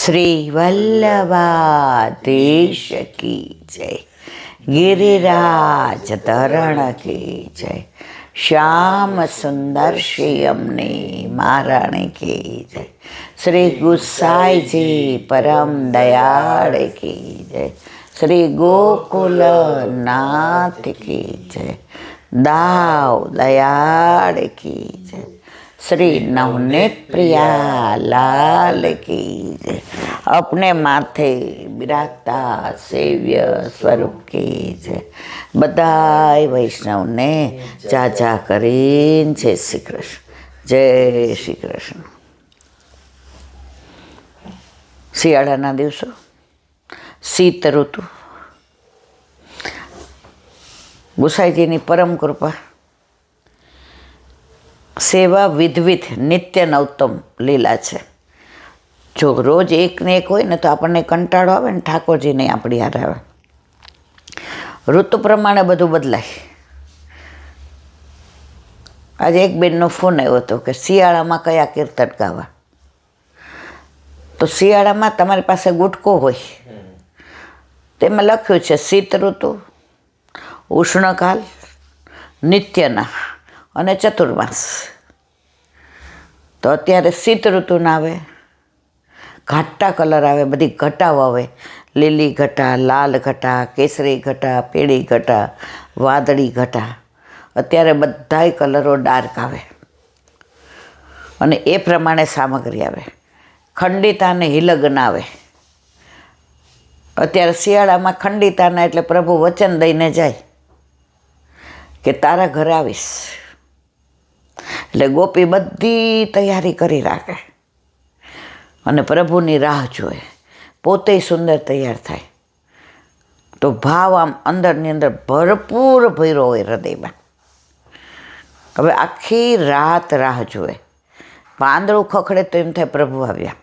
શ્રી વલ્લભાધીશ કી જય, ગિરિરાજ ધરણ કી જય, શ્યામ સુંદર શ્રી અમને મહારાણી કી જય, શ્રી ગુસાઈજી પરમ દયાળ કી જય, શ્રી ગોકુલ નાથ કી જય, દાવ દયાળ કી જય, श्री नवनीत प्रिया लाल की जय, अपने माथे बिराजता सेव्य स्वरूप की जय, बधाई वैष्णव ने जाजा करीन जय श्री कृष्ण, जय श्री कृष्ण। શિયાળાના દિવસો, શીત ઋતુ, ગુસાઈજીની પરમ કૃપા, સેવા વિધવિધ નિત્ય નવતમ લીલા છે. જો રોજ એક ને એક હોય ને તો આપણને કંટાળો આવે ને ઠાકોરજીને આપણી હારે આવે. ઋતુ પ્રમાણે બધું બદલાય. આજે એક બેનનો ફોન આવ્યો હતો કે શિયાળામાં કયા કીર્તન ગાવા. તો શિયાળામાં તમારી પાસે ગુટકો હોય, તેમાં લખ્યું છે શીત ઋતુ, ઉષ્ણકાલ, નિત્યના અને ચતુર્માસ. તો અત્યારે શીત ઋતુના આવે, ઘાટા કલર આવે, બધી ઘટાઓ આવે, લીલી ઘટા, લાલ ઘટા, કેસરી ઘટા, પીળી ઘટા, વાદળી ઘટા. અત્યારે બધાય કલરો ડાર્ક આવે અને એ પ્રમાણે સામગ્રી આવે. ખંડિતા અને હિલગ્ન આવે. અત્યારે શિયાળામાં ખંડિતાના એટલે પ્રભુ વચન દઈને જાય કે તારા ઘરે આવીશ. એટલે ગોપી બધી તૈયારી કરી રાખે અને પ્રભુની રાહ જોએ, પોતે સુંદર તૈયાર થાય. તો ભાવ આમ અંદરની અંદર ભરપૂર ભર્યો હોય હૃદયમાં. હવે આખી રાત રાહ જોવે. પાંદડું ખખડે તો એમ થાય પ્રભુ આવ્યા.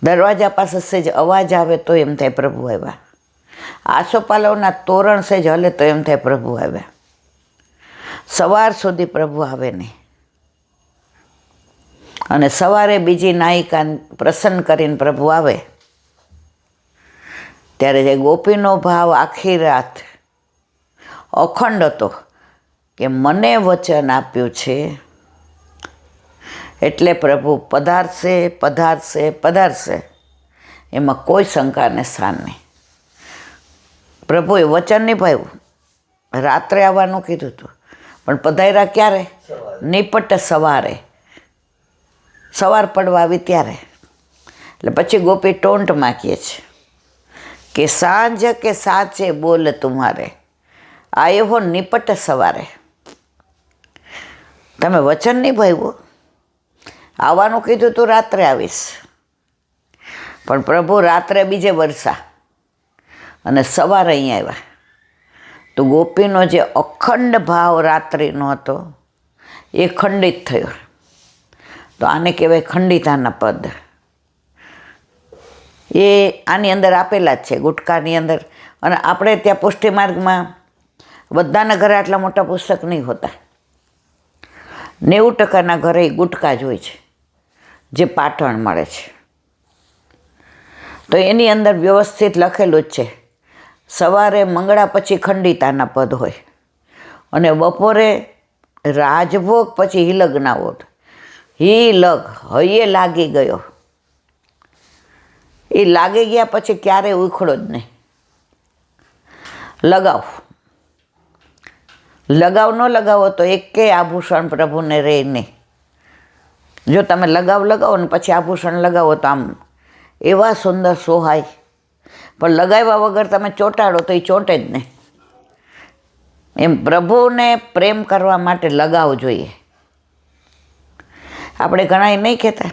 દરવાજા પાસે સેજ અવાજ આવે તો એમ થાય પ્રભુ આવ્યા. આસોપાલવના તોરણ સેજ હલે તો એમ થાય પ્રભુ આવ્યા. સવાર સુધી પ્રભુ આવે નહીં. અને સવારે બીજી નાયિકા પ્રસન્ન કરીને પ્રભુ આવે ત્યારે જે ગોપીનો ભાવ આખી રાત અખંડ હતો કે મને વચન આપ્યું છે એટલે પ્રભુ પધારશે પધારશે પધારશે, એમાં કોઈ શંકાને સ્થાન નહીં. પ્રભુએ વચન નિભાવ્યું, રાત્રે આવવાનું કીધું હતું, પણ પધાર્યા ક્યારે? નિપટ સવારે, સવાર પડવા આવી ત્યારે. એટલે પછી ગોપી ટોન્ટમાં કહે છે કે સાંજ કે સાચે બોલ તુમ્હારે, આયો હો નિપટ સવારે. તમે વચન નિભાવ્યું, આવવાનું કીધું તું રાત્રે આવીશ, પણ પ્રભુ રાત્રે બીજે વરસા અને સવારે અહીં આવ્યા. તો ગોપીનો જે અખંડ ભાવ રાત્રિનો હતો એ ખંડિત થયો. તો આને કહેવાય ખંડિતાના પદ. એ આની અંદર આપેલા જ છે, ગુટકાની અંદર. અને આપણે ત્યાં પુષ્ટિમાર્ગમાં બધાના ઘરે આટલા મોટા પુસ્તક નહીં હોતા. 90% ઘરે ગુટકા જ હોય છે, જે પાટણ મળે છે. તો એની અંદર વ્યવસ્થિત લખેલું જ છે, સવારે મંગળા પછી ખંડિતાના પદ હોય અને બપોરે રાજભોગ પછી હિલગ્નાઓ. હિલગ, હૈયે લાગી ગયો. એ લાગી ગયા પછી ક્યારેય ઉખડો જ નહીં. લગાવ ન લગાવો તો એકેય આભૂષણ પ્રભુને રહે નહીં. જો તમે લગાવો ને પછી આભૂષણ લગાવો તો આમ એવા સુંદર સોહાય, પણ લગાવ્યા વગર તમે ચોંટાડો તો એ ચોંટે જ નહીં. એમ પ્રભુને પ્રેમ કરવા માટે લગાવ જોઈએ. આપણે ઘણા એ નહીં કહેતા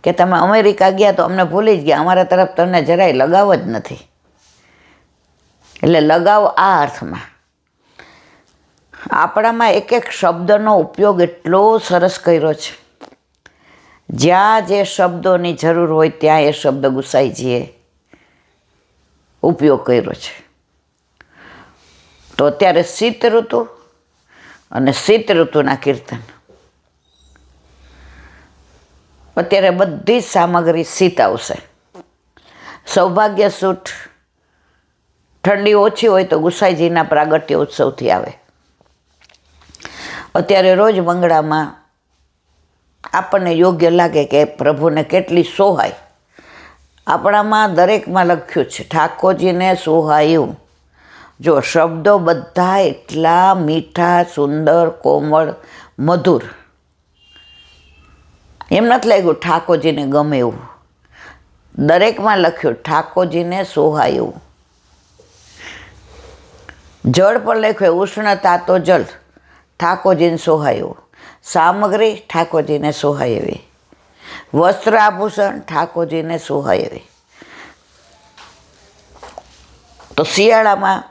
કે તમે અમેરિકા ગયા તો અમને ભૂલી જ ગયા, અમારા તરફ તમને જરાય લગાવ જ નથી. એટલે લગાવ આ અર્થમાં. આપણામાં એક એક શબ્દનો ઉપયોગ એટલો સરસ કર્યો છે. જ્યાં જે શબ્દોની જરૂર હોય ત્યાં એ શબ્દ ગુસાઈજીએ ઉપયોગ કર્યો છે. તો અત્યારે શીત ઋતુ અને શીત ઋતુના કીર્તન. અત્યારે બધી જ સામગ્રી શીત આવશે. સૌભાગ્ય સૂટ ઠંડી ઓછી હોય તો ગુસાઈજીના પ્રાગટ્ય ઉત્સવથી આવે. અત્યારે રોજ મંગળામાં આપણને યોગ્ય લાગે કે પ્રભુને કેટલી સોહાય. આપણામાં દરેકમાં લખ્યું છે ઠાકોરજીને સોહાયું. જો શબ્દો બધા એટલા મીઠા, સુંદર, કોમળ, મધુર. એમ નથી લાગ્યું ઠાકોરજીને ગમે એવું. દરેકમાં લખ્યું ઠાકોરજીને સોહાયું. જળ પર લખ્યું ઉષ્ણતા તો જલ, ઠાકોરજીને સોહાયું. સામગ્રી ઠાકોરજીને સોહાય એવી. વસ્ત્ર આભૂષણ ઠાકોરજીને સોહાય એવી. તો શિયાળામાં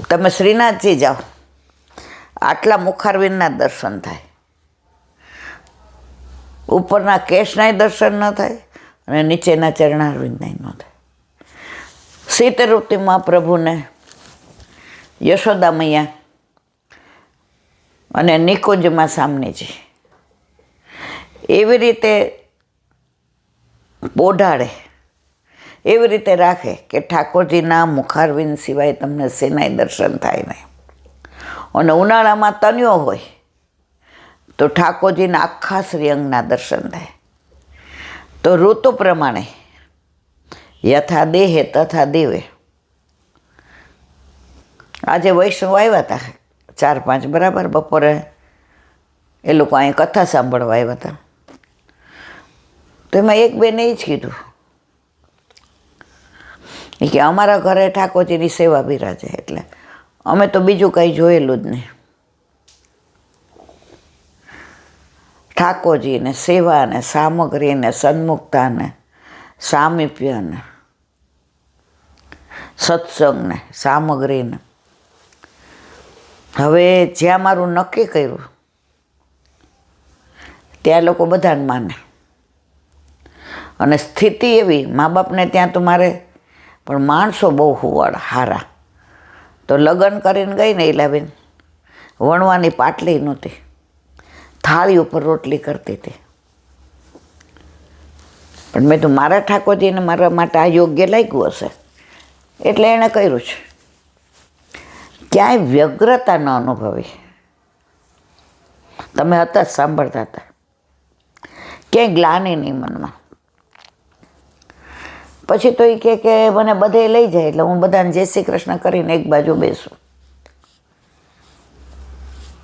તમે શ્રીનાથજી જાઓ, આટલા મુખારવિંદના દર્શન થાય. ઉપરના કેશનાય દર્શન ન થાય અને નીચેના ચરણારવિંદનાય ન થાય. શીત ઋતુમાં પ્રભુને યશોદા મૈયા અને નિકુંજમાં સામનેજી એવી રીતે પોઢાડે, એવી રીતે રાખે કે ઠાકોરજીના મુખારવિંદ સિવાય તમને સેનાય દર્શન થાય નહીં. અને ઉનાળામાં તન્યો હોય તો ઠાકોરજીના આખા શ્રીઅંગના દર્શન થાય. તો ઋતુ પ્રમાણે યથા દેહે તથા દેવે. આજે વૈષ્ણવ આવ્યા હતા 4-5 બરાબર. બપોરે એ લોકો અહીં કથા સાંભળવા આવ્યા હતા. તો એમાં એક બેને એ જ કીધું કે અમારા ઘરે ઠાકોરજીની સેવા બિરાજે, એટલે અમે તો બીજું કંઈ જોયેલું જ નહીં. ઠાકોરજીને સેવા ને સામગ્રી ને સન્મુખતા ને સામીપ્ય ને સત્સંગ ને સામગ્રી ને. હવે જ્યાં મારું નક્કી કર્યું ત્યાં લોકો બધાને માને. અને સ્થિતિ એવી, મા બાપને ત્યાં તો મારે, પણ માણસો બહુ હુવાડા હારા. તો લગ્ન કરીને ગઈ ને ઈલાબેન, વણવાની પાટલી નહોતી, થાળી ઉપર રોટલી કરતી હતી. પણ મેં તો મારા ઠાકોરજીને મારા માટે આ યોગ્ય લાગ્યું હશે એટલે એણે કર્યું છે. ક્યાંય વ્યગ્રતા ન અનુભવી. તમે હતા જ સાંભળતા હતા. ક્યાંય ગ્લાનિ નહીં મનમાં. પછી તો એ કે મને બધે લઈ જાય એટલે હું બધાને જય શ્રી કૃષ્ણ કરીને એક બાજુ બેસું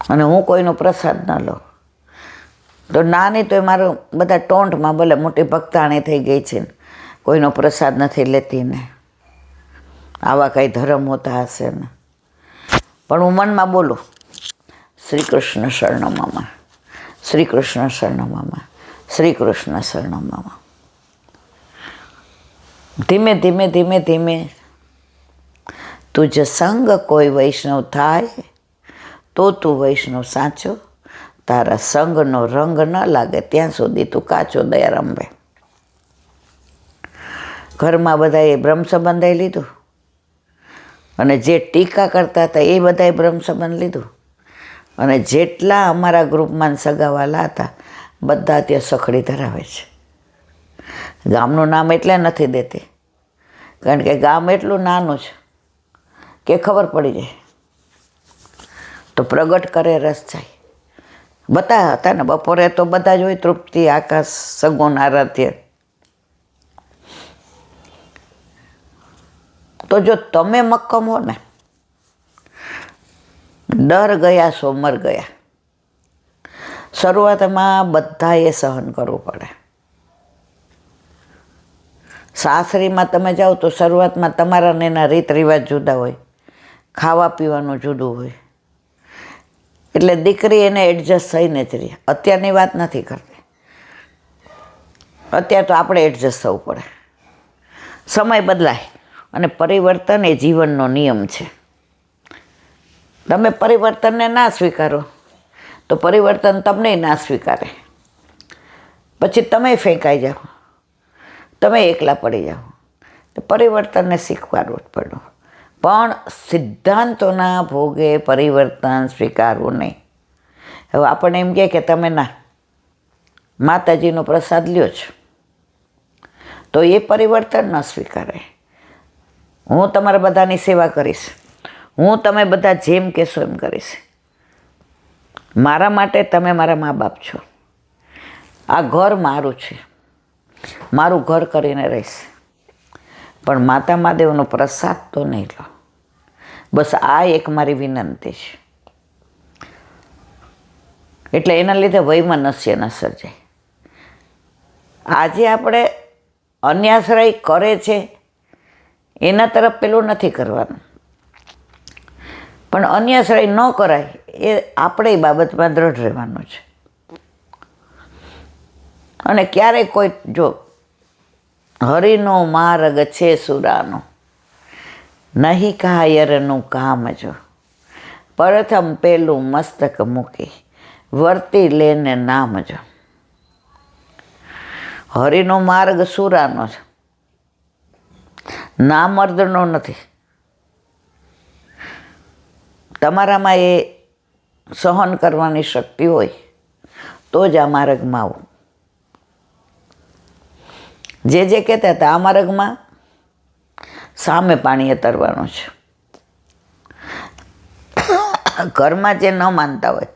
અને હું કોઈનો પ્રસાદ ન લઉં. તો નાની તો એ મારું બધા ટોંટમાં ભલે મોટી ભક્તાણી થઈ ગઈ છે ને કોઈનો પ્રસાદ નથી લેતી ને આવા કંઈ ધર્મ હોતા હશે ને, પણ હું મનમાં બોલું શ્રી કૃષ્ણ શરણો મામા, શ્રી કૃષ્ણ શરણો મામા, શ્રી કૃષ્ણ શરણો મામા. ધીમે ધીમે ધીમે ધીમે તુજ સંગ કોઈ વૈષ્ણવ થાય તો તું વૈષ્ણવ સાચો. તારા સંગનો રંગ ન લાગે ત્યાં સુધી તું કાચો દયારંભે. ઘરમાં બધાએ બ્રહ્મ સંબંધાઈ લીધું અને જે ટીકા કરતા હતા એ બધાએ બ્રહ્મ સંબંધ લીધું. અને જેટલા અમારા ગ્રુપમાં સગાવાલા હતા બધા ત્યાં સખડી ધરાવે છે. ગામનું નામ એટલે નથી દેતી કારણ કે ગામ એટલું નાનું છે કે ખબર પડી જાય તો પ્રગટ કરે રસ જાય. બધા હતા ને બપોરે તો બધા જ હોય, તૃપ્તિ, આકાશ, સગુણ, આરાધ્ય. તો જો તમે મક્કમ હો ને, ડર ગયા સો મર ગયા. શરૂઆતમાં બધાએ સહન કરવું પડે. સાસરીમાં તમે જાઓ તો શરૂઆતમાં તમારા ને એના રીત રિવાજ જુદા હોય, ખાવા પીવાનું જુદું હોય, એટલે દીકરી એને એડજસ્ટ થઈને જ રહે. અત્યારની વાત નથી કરતી, અત્યારે તો આપણે એડજસ્ટ થવું પડે. સમય બદલાય અને પરિવર્તન એ જીવનનો નિયમ છે. તમે પરિવર્તનને ના સ્વીકારો તો પરિવર્તન તમને ના સ્વીકારે. પછી તમે ફેંકાઈ જાઓ, તમે એકલા પડી જાઓ. તો પરિવર્તનને સ્વીકારવું જ પડ્યું, પણ સિદ્ધાંતોના ભોગે પરિવર્તન સ્વીકારવું નહીં. હવે આપણને એમ કહે કે તમે ના, માતાજીનો પ્રસાદ લ્યો છો તો એ પરિવર્તન ન સ્વીકારે. હું તમારા બધાની સેવા કરીશ, હું તમે બધા જેમ કહેશો એમ કરીશ. મારા માટે તમે મારા મા બાપ છો. આ ઘર મારું છે, મારું ઘર કરીને રહીશ, પણ માતા મહાદેવનો પ્રસાદ તો નહીં લો. બસ આ એક મારી વિનંતી છે. એટલે એના લીધે વૈમનસ્ય ન સર્જાય. આજે આપણે અન્યાશ્રય કરે છે એના તરફ પેલું નથી કરવાનું, પણ અન્યાશ્રય ન કરાય એ આપણે બાબતમાં દ્રઢ રહેવાનું છે. અને ક્યારેય કોઈ જો હરિનો માર્ગ છે સુરાનો, નહીં કાયરનું કામ જો, પ્રથમ પેલું મસ્તક મૂકી વર્તી લેને નામ જો. હરિનો માર્ગ સુરાનો છે, નામર્દનો નથી. તમારામાં એ સહન કરવાની શક્તિ હોય તો જ આ માર્ગમાં આવું. જે કહેતા હતા આ માર્ગમાં સામે પાણીએ તરવાનું છે. ઘરમાં જે ન માનતા હોય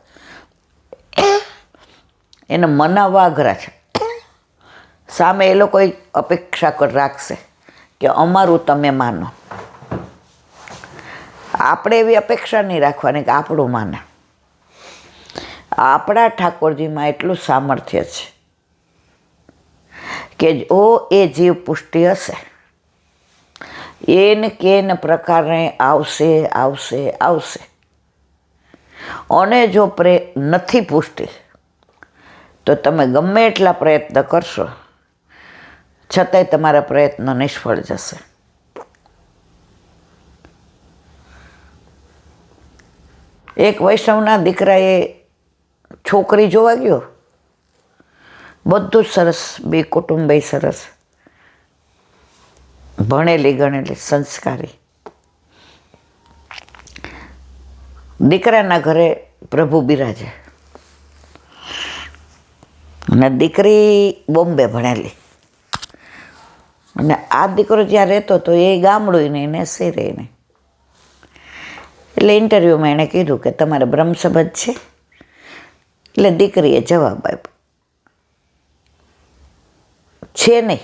એને મનાવવા અઘરા છે. સામે એ લોકો અપેક્ષા રાખશે કે અમારું તમે માનો. આપણે એવી અપેક્ષા નહીં રાખવાની કે આપણું માને. આપણા ઠાકોરજીમાં એટલું સામર્થ્ય છે કે જો એ જીવ પુષ્ટિ હશે એને કેન પ્રકારે આવશે આવશે આવશે. અને જો નથી પુષ્ટિ તો તમે ગમે એટલા પ્રયત્ન કરશો છતાંય તમારા પ્રયત્ન નિષ્ફળ જશે. એક વૈષ્ણવના દીકરાએ છોકરી જોવા ગયો, બધું જ સરસ, બે કુટુંબે સરસ, ભણેલી ગણેલી સંસ્કારી. દીકરાના ઘરે પ્રભુ બિરાજે અને દીકરી બોમ્બે ભણેલી. અને આ દીકરો જ્યાં રહેતો હતો એ ગામડું નહીં ને શહેરે નહીં. એટલે ઇન્ટરવ્યૂમાં એણે કીધું કે તમારે બ્રહ્મ સંબંધ છે? એટલે દીકરીએ જવાબ આપ્યો છે નહીં,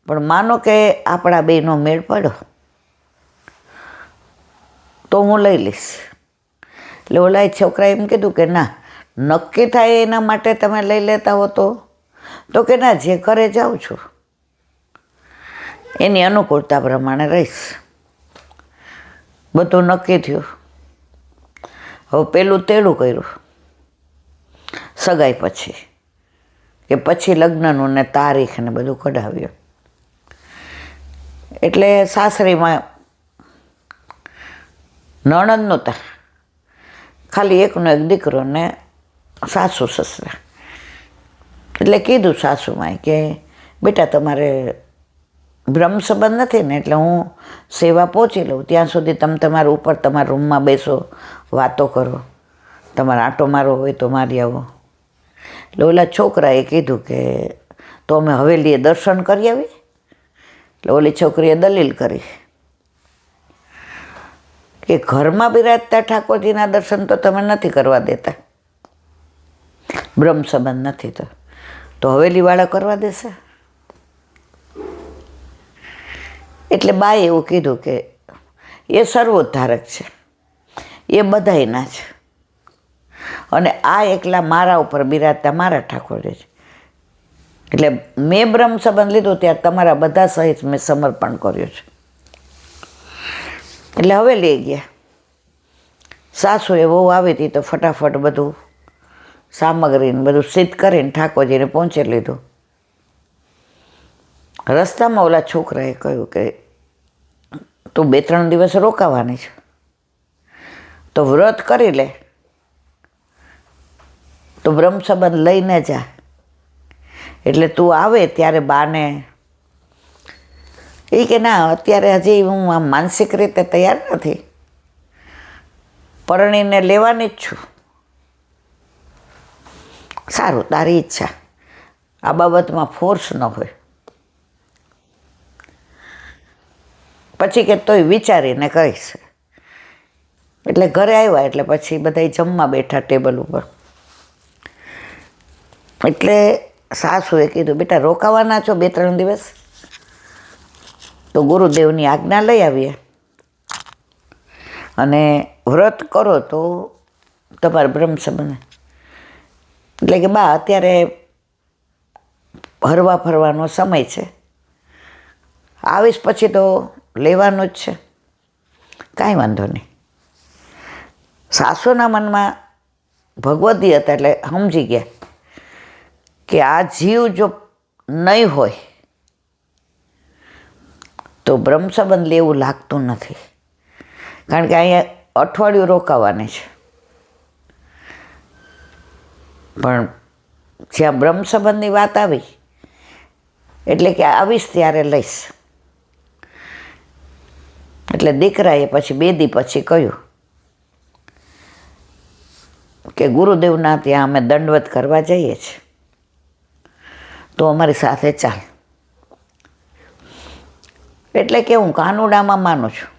પણ માનો કે આપણા બેનો મેળ પડ્યો તો હું લઈ લઈશ. એટલે ઓલા છોકરાએ એમ કીધું કે ના, નક્કી થાય એના માટે તમે લઈ લેતા હો તો કે ના, જે ઘરે જાઉં છું એની અનુકૂળતા પ્રમાણે રહીશ. બધું નક્કી થયું. હવે પેલું તેડું કર્યું સગાઈ પછી, કે પછી લગ્નનું ને તારીખ ને બધું કઢાવ્યું. એટલે સાસરીમાં નણંદ નહોતા, ખાલી એકનો એક દીકરો ને સાસુ સસરા. એટલે કીધું સાસુમાએ કે બેટા તમારે બ્રહ્મ સંબંધ નથી ને, એટલે હું સેવા પહોંચી લઉં ત્યાં સુધી તમે તમારા ઉપર તમારા રૂમમાં બેસો, વાતો કરો, તમારે આંટો મારવો હોય તો મારી આવો. એટલે ઓલા છોકરાએ કીધું કે તો અમે હવેલીએ દર્શન કરી આવી. એટલે ઓલી છોકરીએ દલીલ કરી કે ઘરમાં બિરાજતા ઠાકોરજીના દર્શન તો તમે નથી કરવા દેતા, બ્રહ્મ સંબંધ નથી તો હવેલીવાળા કરવા દેશે? એટલે બાએ એવું કીધું કે એ સર્વોદ્ધારક છે, એ બધાયના છે, અને આ એકલા મારા ઉપર બિરાજતા મારા ઠાકોરજી છે. એટલે મેં બ્રહ્મ સંબંધ લીધો ત્યારે તમારા બધા સહિત મેં સમર્પણ કર્યું છે. એટલે હવે લઈ ગયા. સાસુએ બહુ આવી હતી તો ફટાફટ બધું સામગ્રીને બધું સિદ્ધ કરીને ઠાકોરજીને પહોંચી લીધું. રસ્તામાં ઓલા છોકરાએ કહ્યું કે તું 2-3 દિવસ રોકાવાની છે તો વ્રત કરી લે, તો બ્રહ્મ સંબંધ લઈને જા, એટલે તું આવે ત્યારે બાને. એ કે ના, અત્યારે હજી હું આમ માનસિક રીતે તૈયાર નથી, પરણીને લેવાની જ છું. સારું, તારી ઈચ્છા, આ બાબતમાં ફોર્સ ન હોય. પછી કે તોય વિચારીને કહીશ. એટલે ઘરે આવ્યા એટલે પછી બધા જમવા બેઠા ટેબલ ઉપર. એટલે સાસુએ કીધું, બેટા રોકાવાના છો 2-3 દિવસ? તો ગુરુદેવની આજ્ઞા લઈ આવીએ અને વ્રત કરો તો તમારે બ્રહ્મ સંબંધ. એટલે કે બા અત્યારે હરવા ફરવાનો સમય છે, આવીશ પછી તો લેવાનું જ છે. કાંઈ વાંધો નહીં. સાસુના મનમાં ભગવતી હતા એટલે સમજી ગયા કે આ જીવ જો નહીં હોય તો બ્રહ્મ સંબંધ લેવું લાગતું નથી. કારણ કે અહીંયા અઠવાડિયું રોકાવાની છે, પણ જ્યાં બ્રહ્મ સંબંધની વાત આવી એટલે કે આવીશ ત્યારે લઈશ. એટલે દીકરાએ પછી 2 દી પછી કહ્યું કે ગુરુદેવના ત્યાં અમે દંડવત કરવા જઈએ છીએ, તો અમારી સાથે ચાલ. એટલે કે હું કાનુડામાં માનું છું,